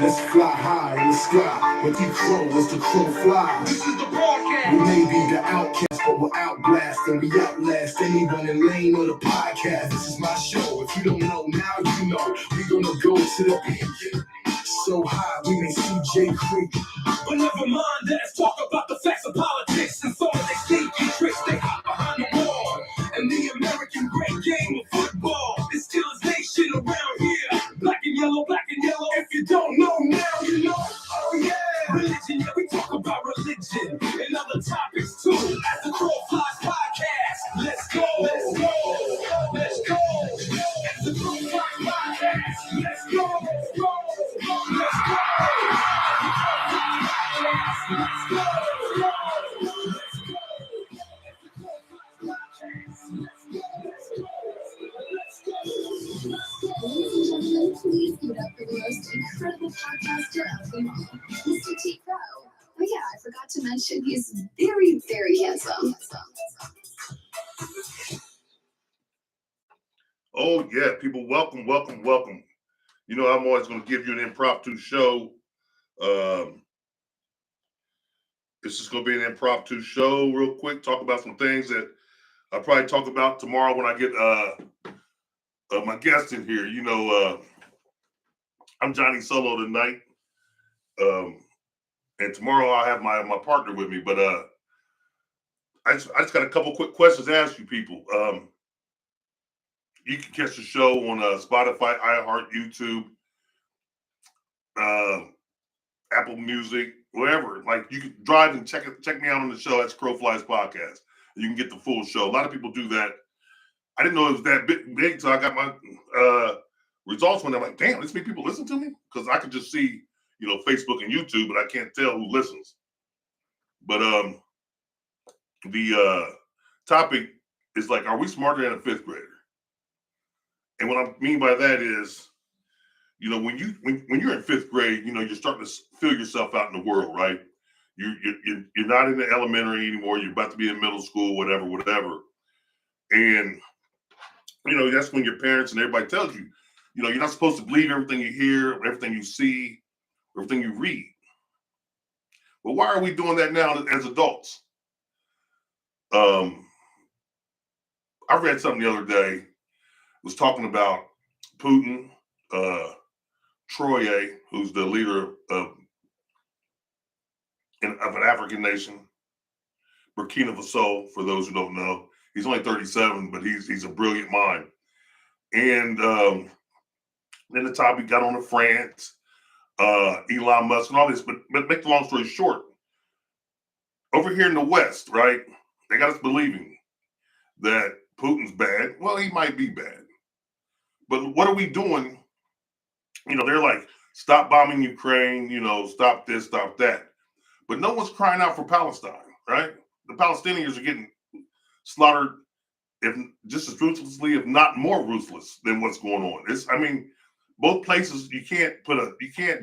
Let's fly high in the sky. With the crow, let's the crow fly. This is the broadcast. We may be the outcast, but we'll outblast and we outlast anyone in lane or the podcast. This is my show. If you don't know now, you know. We gonna go to the peak. So high, we may see J Creek. But never mind that. Let's talk about the facts of politics and some of their sneaky tricks. They hide behind the wall. And the American great game of football. It's still a nation around here. Black and yellow, black and yellow. If you don't know now, you know. Oh yeah. Religion, yeah, we talk about religion and other topics too. As the Crow Flies podcast. Let's go. Let's go. Let's go. As the Crow Flies podcast. Let's go. Let's go. Let's go. Let's go. Ladies and gentlemen, please give it up for the most incredible podcaster of them all, Mr. T. Crow. Oh yeah, I forgot to mention he's very, very handsome. Oh yeah, people, welcome. You know, I'm always going to give you an impromptu show. This is going to be an impromptu show real quick. Talk about some things that I'll probably talk about tomorrow when I get my guest in here. You know, I'm Johnny Solo tonight. And tomorrow I'll have my partner with me. But I just got a couple quick questions to ask you people. You can catch the show on Spotify, iHeart, YouTube, Apple Music, wherever. Like, you can drive and check me out on the show. That's Crow Flies Podcast. You can get the full show. A lot of people do that. I didn't know it was that big, so I got my results when I'm like, damn, this many people listen to me? Because I can just see, you know, Facebook and YouTube, but I can't tell who listens. But the topic is like, are we smarter than a fifth grader? And what I mean by that is, you know, when you're in fifth grade, you know, you're starting to feel yourself out in the world, right? You're not in the elementary anymore. You're about to be in middle school, whatever. And, you know, that's when your parents and everybody tells you, you know, you're not supposed to believe everything you hear, everything you see, everything you read. But why are we doing that now as adults? I read something the other day. Was talking about Putin, Troye, who's the leader of an African nation, Burkina Faso, for those who don't know. He's only 37, but he's a brilliant mind. And then the topic got on to France, Elon Musk, and all this. But make the long story short, over here in the West, right, they got us believing that Putin's bad. Well, he might be bad. But what are we doing? You know, they're like, stop bombing Ukraine, you know, stop this, stop that. But no one's crying out for Palestine, right? The Palestinians are getting slaughtered, if just as ruthlessly, if not more ruthless than what's going on. Both places, you can't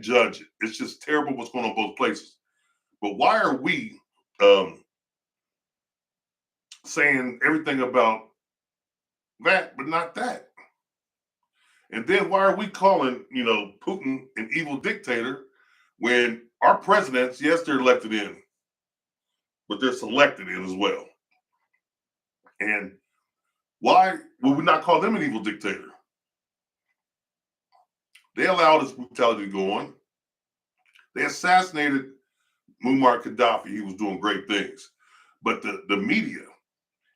judge it. It's just terrible what's going on both places. But why are we saying everything about that, but not that? And then why are we calling, you know, Putin an evil dictator when our presidents, yes, they're elected in, but they're selected in as well? And why would we not call them an evil dictator? They allowed this brutality to go on. They assassinated Muammar Gaddafi. He was doing great things. But the media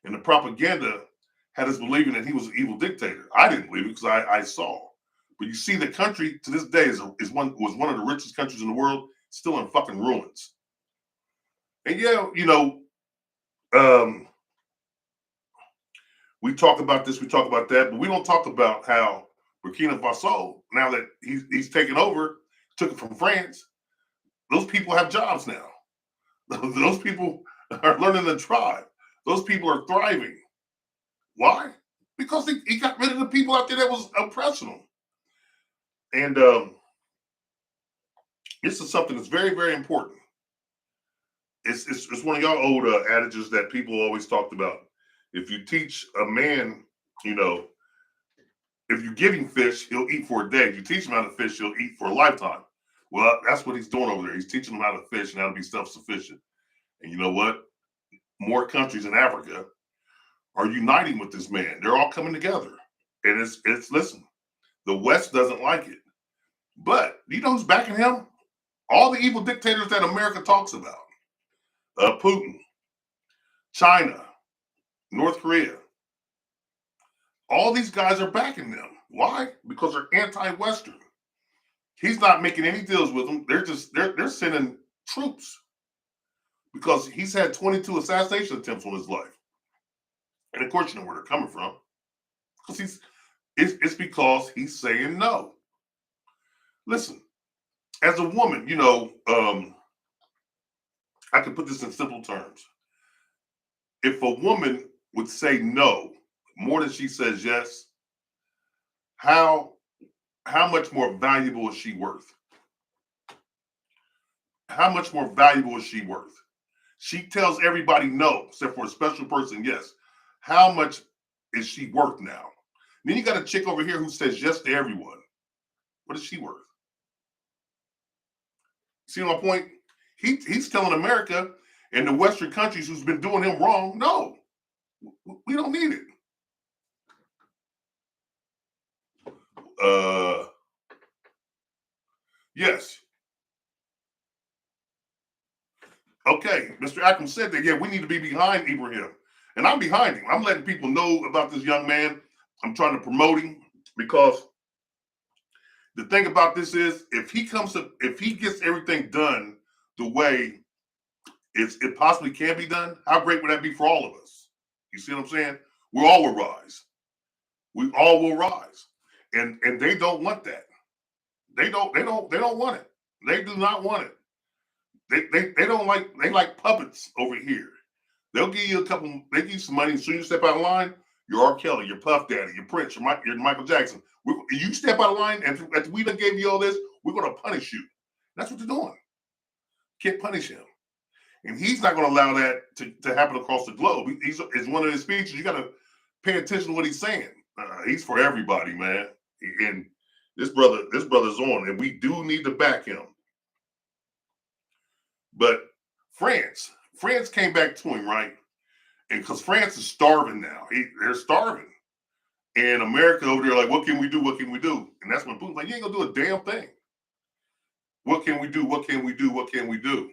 and the propaganda had us believing that he was an evil dictator. I didn't believe it because I saw. But you see, the country to this day was one of the richest countries in the world, still in fucking ruins. And yeah, you know, we talk about this, we talk about that, but we don't talk about how Burkina Faso, now that he's taken over, took it from France, those people have jobs now. Those people are learning to thrive. Those people are thriving. Why? Because he got rid of the people out there that was oppressing them. And this is something that's very, very important. It's one of y'all old adages that people always talked about. If you teach a man, you know, if you give him fish, he'll eat for a day. If you teach him how to fish, he'll eat for a lifetime. Well, that's what he's doing over there. He's teaching them how to fish and how to be self-sufficient. And you know what? More countries in Africa are uniting with this man. They're all coming together. And it's listen, the West doesn't like it. But you know who's backing him? All the evil dictators that America talks about. Putin, China, North Korea. All these guys are backing them. Why? Because they're anti-Western. He's not making any deals with them. They're sending troops because he's had 22 assassination attempts on his life. And of course, you know where they're coming from. Because it's because he's saying no. Listen, as a woman, you know, I can put this in simple terms. If a woman would say no more than she says yes, how much more valuable is she worth? How much more valuable is she worth? She tells everybody no, except for a special person, yes. How much is she worth now? Then you got a chick over here who says yes to everyone. What is she worth? See my point? He's telling America and the Western countries who's been doing him wrong, no, we don't need it. Yes. Okay, Mr. Akram said that, yeah, we need to be behind Ibrahim. And I'm behind him. I'm letting people know about this young man. I'm trying to promote him because the thing about this is if he gets everything done the way it possibly can be done, how great would that be for all of us? You see what I'm saying? We all will rise. We all will rise. And they don't want that. They don't want it. They do not want it. They don't like, they like puppets over here. They'll give you they give you some money. As soon as you step out of line, you're R. Kelly, you're Puff Daddy, you're Prince, you're Michael Jackson. You step out of line, and after we done gave you all this, we're going to punish you. That's what they're doing. Can't punish him. And he's not going to allow that to happen across the globe. It's one of his speeches. You got to pay attention to what he's saying. He's for everybody, man. And this brother's on, and we do need to back him. But France came back to him, right? And because France is starving now. They're starving. And America over there like, what can we do? What can we do? And that's when Putin's like, you ain't going to do a damn thing. What can we do? What can we do? What can we do?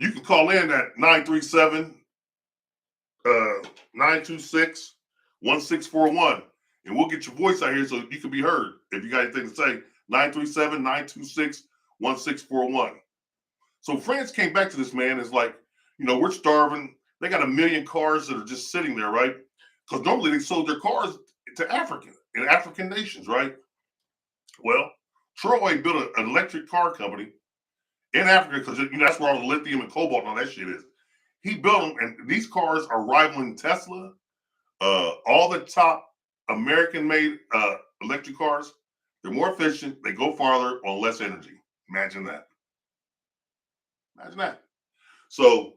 You can call in at 937-926-1641. And we'll get your voice out here so you can be heard. If you got anything to say, 937-926-1641. So France came back to this man. It's like, you know, we're starving. They got 1 million cars that are just sitting there, right? Because normally they sold their cars to African nations, right? Well, Troy built an electric car company in Africa because that's where all the lithium and cobalt and all that shit is. He built them, and these cars are rivaling Tesla. All the top American-made electric cars, they're more efficient. They go farther on less energy. Imagine that. Imagine that. So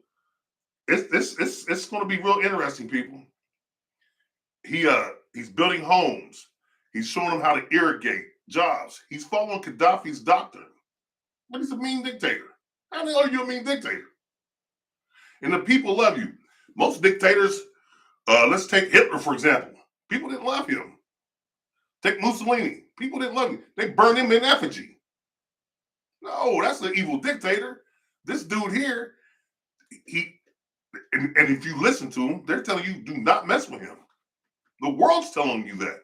it's going to be real interesting, people. He's building homes. He's showing them how to irrigate jobs. He's following Gaddafi's doctrine. But he's a mean dictator. How the hell are you a mean dictator? And the people love you. Most dictators, let's take Hitler, for example. People didn't love him. Take Mussolini. People didn't love him. They burned him in effigy. No, that's an evil dictator. This dude here, and if you listen to him, they're telling you do not mess with him. The world's telling you that.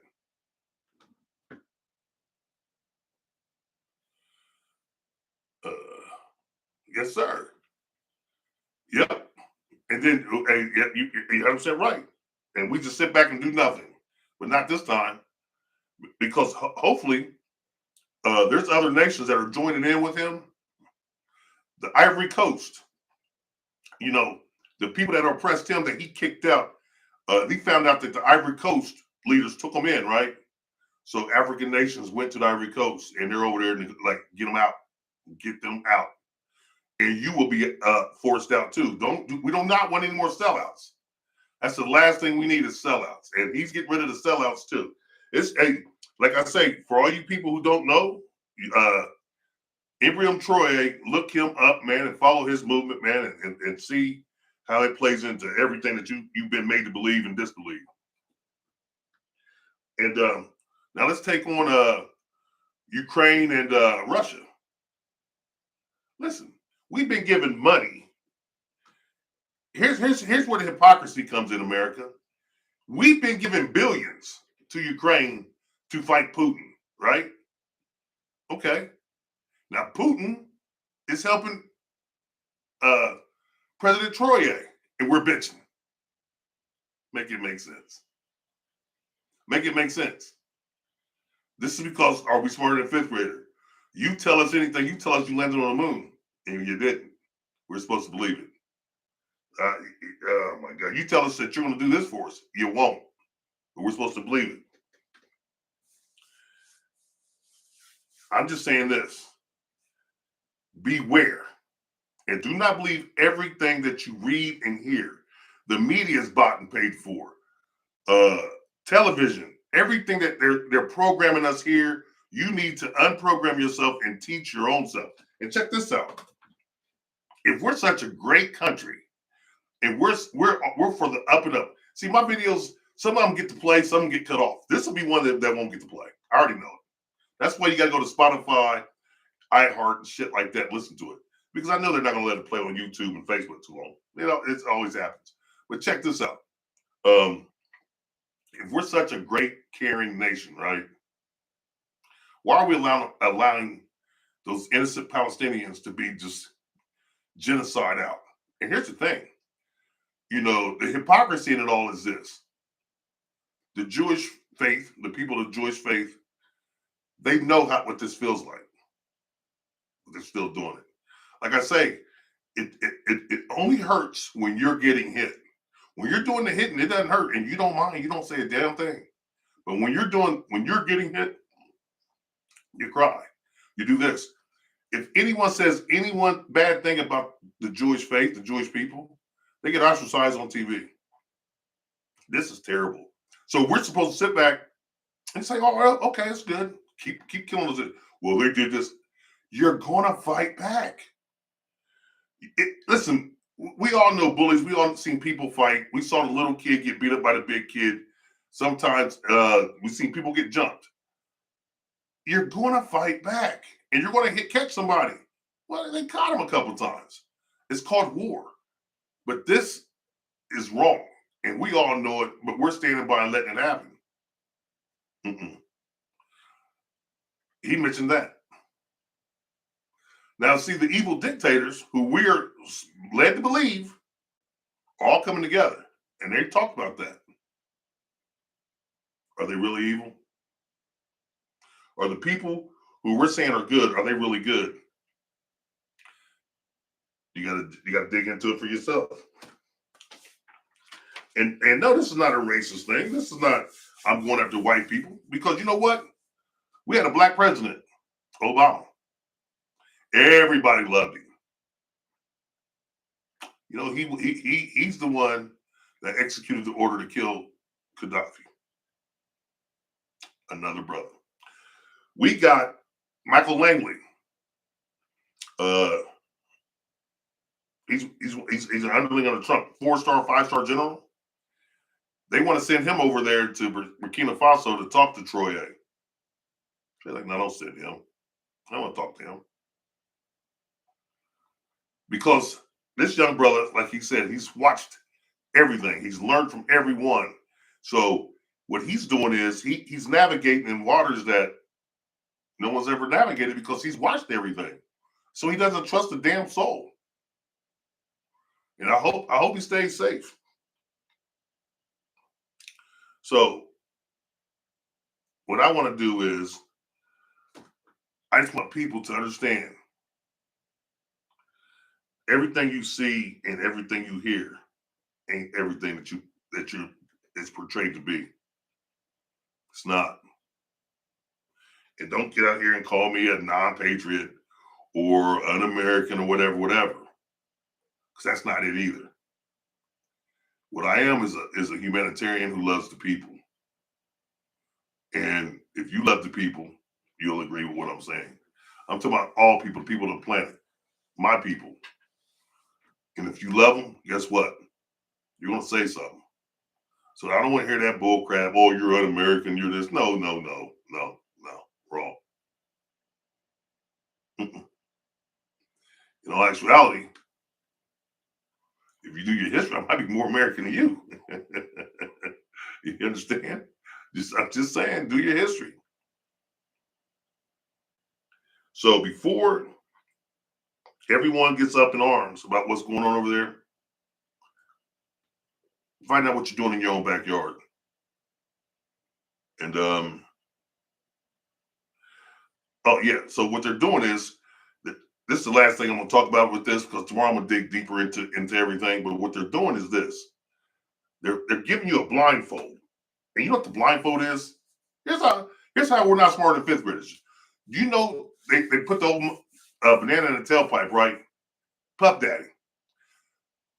Yes, sir. Yep. And then you 100% right. And we just sit back and do nothing. But not this time. Because hopefully there's other nations that are joining in with him. The Ivory Coast. You know, the people that oppressed him that he kicked out, he found out that the Ivory Coast leaders took him in, right? So African nations went to the Ivory Coast and they're over there and like, get them out. Get them out. And you will be forced out too. We do not want any more sellouts. That's the last thing we need is sellouts. And he's getting rid of the sellouts too. It's like I say, for all you people who don't know, Ibrahim Traore, look him up, man, and follow his movement, man, and see how it plays into everything that you've been made to believe and disbelieve. And now let's take on Ukraine and Russia. Listen, we've been given money. Here's where the hypocrisy comes in, America. We've been giving billions to Ukraine to fight Putin, right? Okay. Now Putin is helping President Traore, and we're bitching. Make it make sense. Make it make sense. This is because, are we smarter than fifth grader? You tell us anything, you tell us you landed on the moon, and you didn't. We're supposed to believe it. Oh my God. You tell us that you're going to do this for us, you won't. But we're supposed to believe it. I'm just saying this. Beware. And do not believe everything that you read and hear. The media is bought and paid for. Television, everything that they're programming us here, you need to unprogram yourself and teach your own self. And check this out. If we're such a great country, and we're for the up and up. See, my videos, some of them get to play, some of them get cut off. This will be one that won't get to play. I already know it. That's why you got to go to Spotify, iHeart, and shit like that. Listen to it. Because I know they're not going to let it play on YouTube and Facebook too long. You know, it always happens. But check this out. If we're such a great, caring nation, right? Why are we allowing those innocent Palestinians to be just genocide out? And here's the thing. You know, the hypocrisy in it all is this. The Jewish faith, the people of the Jewish faith, they know what this feels like. But they're still doing it. Like I say, it only hurts when you're getting hit. When you're doing the hitting, it doesn't hurt, and you don't mind. You don't say a damn thing. But when you're getting hit, you cry. You do this. If anyone says anyone bad thing about the Jewish faith, the Jewish people, they get ostracized on TV. This is terrible. So we're supposed to sit back and say, "Oh, well, okay, it's good. Keep killing us." Well, they did this. You're gonna fight back. Listen, we all know bullies. We all seen people fight. We saw the little kid get beat up by the big kid. Sometimes we've seen people get jumped. You're going to fight back, and you're going to catch somebody. Well, they caught him a couple times. It's called war. But this is wrong, and we all know it, but we're standing by and letting it happen. He mentioned that. Now, see, the evil dictators who we're led to believe are all coming together, and they talked about that. Are they really evil? Are the people who we're saying are good, are they really good? You gotta dig into it for yourself. And no, this is not a racist thing. This is not, I'm going after white people. Because you know what? We had a black president, Obama. Everybody loved him. You know, he's the one that executed the order to kill Gaddafi. Another brother. We got Michael Langley. He's an underling under Trump, 4-star, 5-star general. They want to send him over there to Burkina Faso to talk to Traore. They're like, no, don't send him. I don't want to talk to him. Because this young brother, like he said, he's watched everything. He's learned from everyone. So what he's doing is he's navigating in waters that no one's ever navigated because he's watched everything. So he doesn't trust a damn soul. And I hope he stays safe. So what I want to do is I just want people to understand everything you see and everything you hear ain't everything that it's portrayed to be. It's not. And don't get out here and call me a non-patriot or un-American or whatever. Because that's not it either. What I am is a humanitarian who loves the people. And if you love the people, you'll agree with what I'm saying. I'm talking about all people, people on the planet, my people. And if you love them, guess what? You're going to say something. So I don't want to hear that bull crap. Oh, you're un-American. You're this. No. Wrong. In all actuality, if you do your history, I might be more American than you. You understand? I'm just saying, do your history. So before everyone gets up in arms about what's going on over there, find out what you're doing in your own backyard. And oh yeah, so what they're doing is, this is the last thing I'm going to talk about with this, because tomorrow I'm going to dig deeper into everything. But what they're doing is this: they're giving you a blindfold, and you know what the blindfold is? Here's how we're not smarter than fifth graders. You know, they put the old banana in the tailpipe, right? Puff Daddy,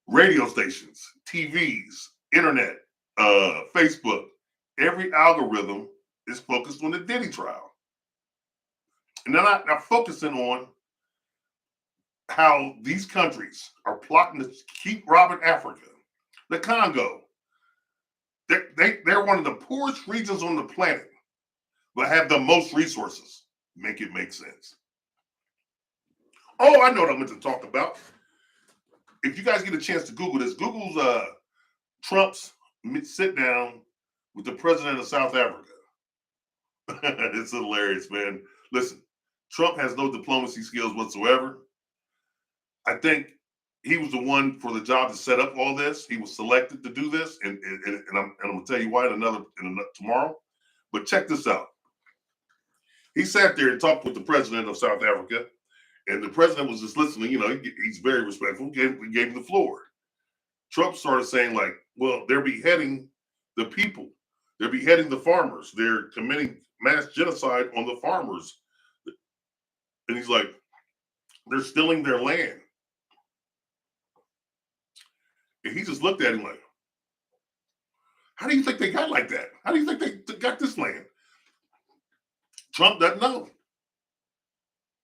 radio stations, TVs, internet, Facebook. Every algorithm is focused on the Diddy trial, and they're not focusing on how these countries are plotting to keep robbing Africa, the Congo. They're one of the poorest regions on the planet, but have the most resources. Make it make sense. Oh, I know what I meant to talk about. If you guys get a chance to Google this, Google's Trump's sit down with the president of South Africa. It's hilarious, man. Listen, Trump has no diplomacy skills whatsoever. I think he was the one for the job to set up all this. He was selected to do this, and I'm gonna tell you why in another tomorrow. But check this out. He sat there and talked with the president of South Africa, and the president was just listening. You know, he's very respectful. Gave him the floor. Trump started saying, like, well, they're beheading the people. They're beheading the farmers. They're committing mass genocide on the farmers. And he's like, they're stealing their land. And he just looked at him like, how do you think they got like that? How do you think they got this land? Trump doesn't know.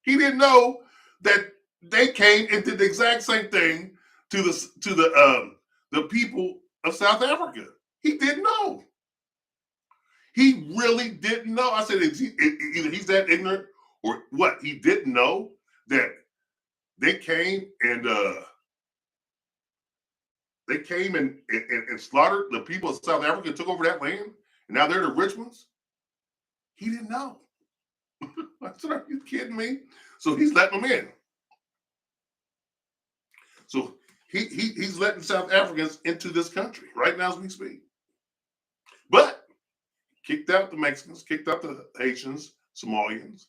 He didn't know that they came and did the exact same thing to the people of South Africa. He didn't know. He really didn't know. I said, either he's that ignorant or what? He didn't know that they came and slaughtered the people of South Africa and took over that land, and now they're the rich ones. He didn't know. I said, are you kidding me? So he's letting them in. So he's letting South Africans into this country right now as we speak. But kicked out the Mexicans, kicked out the Haitians, Somalians,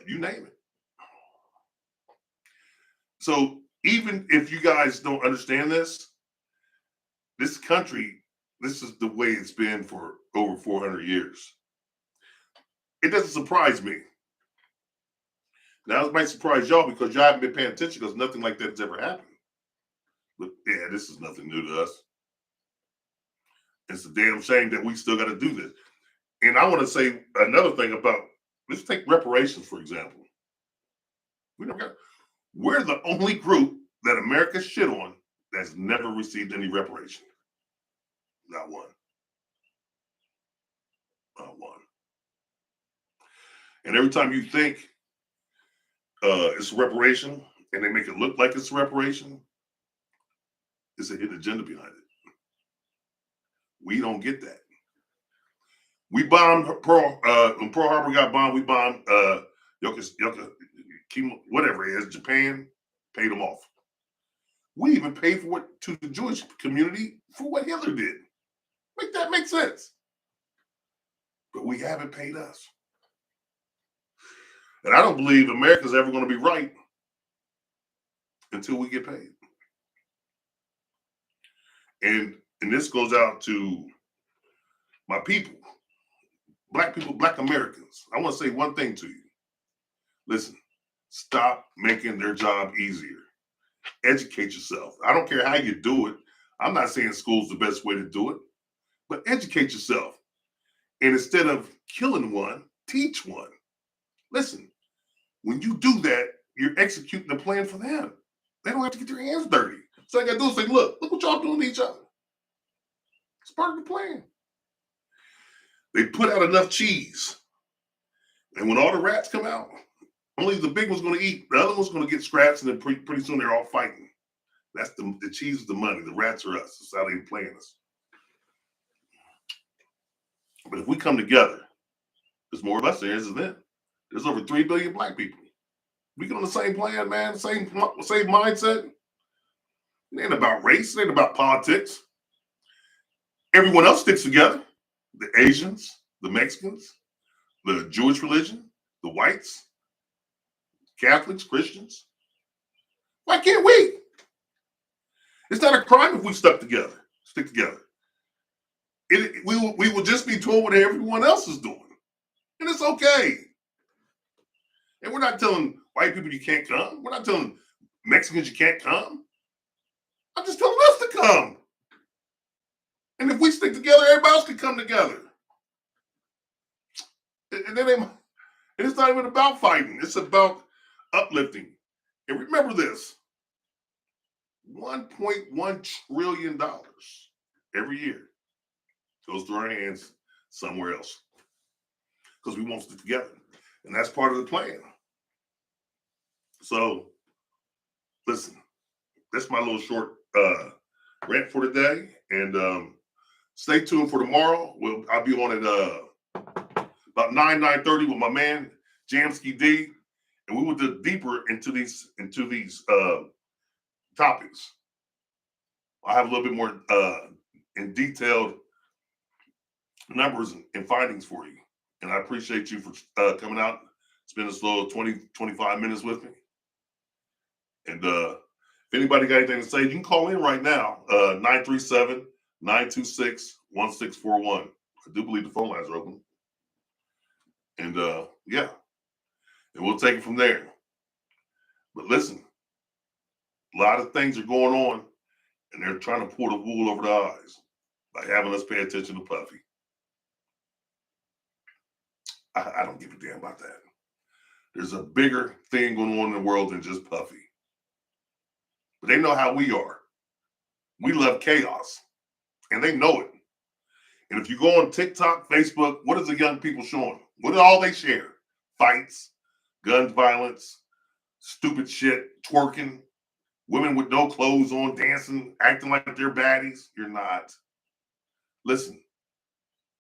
you name it. So even if you guys don't understand this country, this is the way it's been for over 400 years. It doesn't surprise me. Now, it might surprise y'all because y'all haven't been paying attention because nothing like that has ever happened. But yeah, this is nothing new to us. It's a damn shame that we still got to do this. And I want to say another thing about, let's take reparations, for example. We're the only group that America shit on that's never received any reparation. Not one. Not one. And every time you think it's reparation and they make it look like it's reparation, it's a hidden agenda behind it. We don't get that. We bombed Pearl, when Pearl Harbor got bombed, we bombed whatever it is, Japan, paid them off. We even paid for it to the Jewish community for what Hitler did. Make that make sense? But we haven't paid us. And I don't believe America's ever going to be right until we get paid. And this goes out to my people, Black Americans. I want to say one thing to you. Listen, stop making their job easier. Educate yourself. I don't care how you do it. I'm not saying school's the best way to do it, but educate yourself. And instead of killing one, teach one. Listen, when you do that, you're executing the plan for them. They don't have to get their hands dirty. So I got to do is say, look what y'all doing to each other. It's part of the plan. They put out enough cheese. And when all the rats come out, only the big one's going to eat. The other one's going to get scraps, and then pretty soon they're all fighting. That's the cheese is the money. The rats are us. That's how they're playing us. But if we come together, there's more of us there is them. There's over 3 billion black people. We get on the same plan, man, same mindset. It ain't about race. It ain't about politics. Everyone else sticks together. The Asians, the Mexicans, the Jewish religion, the whites, Catholics, Christians. Why can't we? It's not a crime if we stick together. We will just be doing what everyone else is doing. And it's okay. And we're not telling white people you can't come. We're not telling Mexicans you can't come. I'm just telling us to come. And if we stick together, everybody else can come together. And it's not even about fighting. It's about uplifting. And remember this. $1.1 trillion every year goes through our hands somewhere else. Because we won't stick together. And that's part of the plan. So, listen, that's my little short rant for today. And stay tuned for tomorrow. I'll be on at about 9:30 with my man, Jamsky D. And we will dig deeper into these topics. I have a little bit more in detailed numbers and findings for you. And I appreciate you for coming out, spending this little 20-25 minutes with me. And if anybody got anything to say, you can call in right now, 937-926-1641. I do believe the phone lines are open. And yeah, and we'll take it from there. But listen, a lot of things are going on, and they're trying to pull the wool over the eyes by having us pay attention to Puffy. I don't give a damn about that. There's a bigger thing going on in the world than just Puffy. But they know how we are. We love chaos, and they know it. And if you go on TikTok, Facebook, what is the young people showing? What do all they share? Fights, gun violence, stupid shit, twerking, women with no clothes on, dancing, acting like they're baddies. You're not. Listen,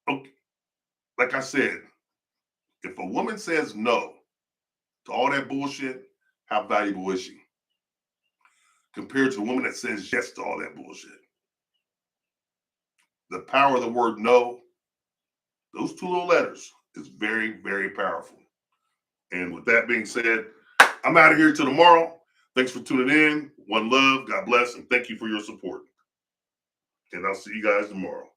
okay, like I said, if a woman says no to all that bullshit, how valuable is she? Compared to the woman that says yes to all that bullshit. The power of the word no, those two little letters, is very, very powerful. And with that being said, I'm out of here till tomorrow. Thanks for tuning in. One love, God bless, and thank you for your support. And I'll see you guys tomorrow.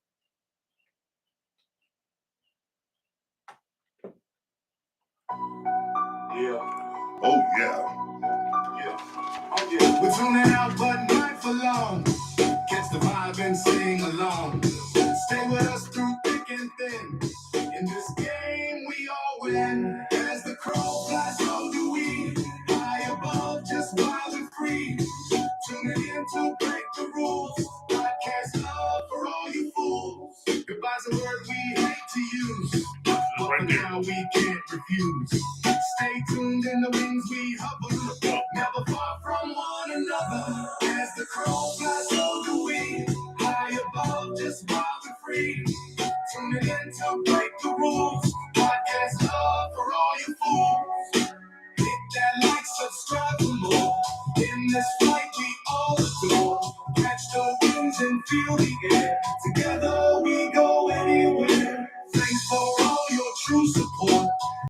Yeah. Oh, yeah. Yeah. Oh, yeah. We're tuning out, but not for long. Catch the vibe and sing along. Stay with us through thick and thin. In this game, we all win. As the crow flies, so do we. High above, just wild and free. Tuning in to break the rules. Podcast love for all you fools. Goodbye's a word we hate to use, but for now we can't refuse. Stay tuned in the wings we hover, never far from one another. As the crow flies, so do we. High above, just wild and free. Tuning in to break the rules. Podcast love for all you fools. Hit that like, subscribe for more. In this fight we all adore. Catch the winds and feel the air. Together